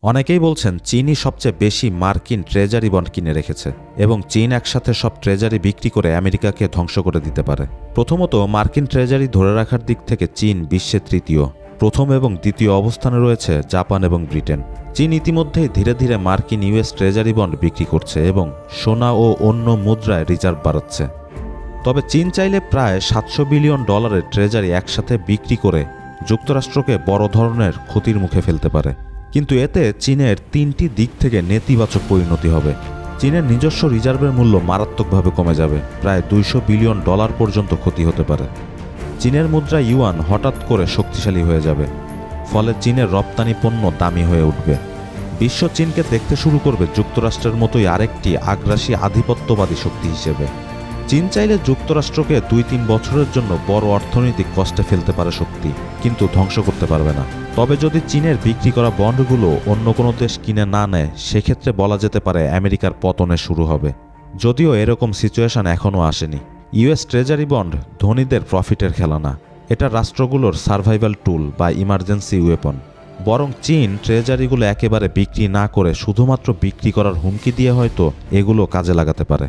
অনেকেই বলছেন চীনই সবচেয়ে বেশি মার্কিন ট্রেজারি বন্ড কিনে রেখেছে এবং চীন একসাথে সব ট্রেজারি বিক্রি করে আমেরিকাকে ধ্বংস করে দিতে পারে। প্রথমত, মার্কিন ট্রেজারি ধরে রাখার দিক থেকে চীন বিশ্বে তৃতীয়। প্রথম এবং দ্বিতীয় অবস্থানে রয়েছে জাপান এবং ব্রিটেন। চীন ইতিমধ্যেই ধীরে ধীরে মার্কিন ইউএস ট্রেজারি বন্ড বিক্রি করছে এবং সোনা ও অন্য মুদ্রায় রিজার্ভ বাড়াচ্ছে। তবে চীন চাইলে প্রায় $700 বিলিয়ন ট্রেজারি একসাথে বিক্রি করে যুক্তরাষ্ট্রকে বড় ধরনের ক্ষতির মুখে ফেলতে পারে। কিন্তু এতে চীনের 3টি দিক থেকে নেতিবাচক পরিণতি হবে। চীনের নিজস্ব রিজার্ভের মূল্য মারাত্মকভাবে কমে যাবে, প্রায় $200 বিলিয়ন পর্যন্ত ক্ষতি হতে পারে। চীনের মুদ্রা ইউয়ান হঠাৎ করে শক্তিশালী হয়ে যাবে, ফলে চীনের রপ্তানি পণ্য দামি হয়ে উঠবে। বিশ্ব চীনকে দেখতে শুরু করবে যুক্তরাষ্ট্রের মতোই আরেকটি আগ্রাসী আধিপত্যবাদী শক্তি হিসেবে। চীন চাইলে যুক্তরাষ্ট্রকে 2-3 বছরের জন্য বড় অর্থনৈতিক কষ্টে ফেলতে পারে শক্তি, কিন্তু ধ্বংস করতে পারবে না। তবে যদি চীনের বিক্রি করা বন্ডগুলো অন্য কোনো দেশ কিনে না নেয়, সেক্ষেত্রে বলা যেতে পারে আমেরিকার পতনে শুরু হবে। যদিও এরকম সিচুয়েশন এখনও আসেনি। ইউএস ট্রেজারি বন্ড ধনীদের প্রফিটের খেলা না, এটা রাষ্ট্রগুলোর সার্ভাইভাল টুল বা ইমার্জেন্সি ওয়েপন। বরং চীন ট্রেজারিগুলো একেবারে বিক্রি না করে শুধুমাত্র বিক্রি করার হুমকি দিয়ে হয়তো এগুলো কাজে লাগাতে পারে।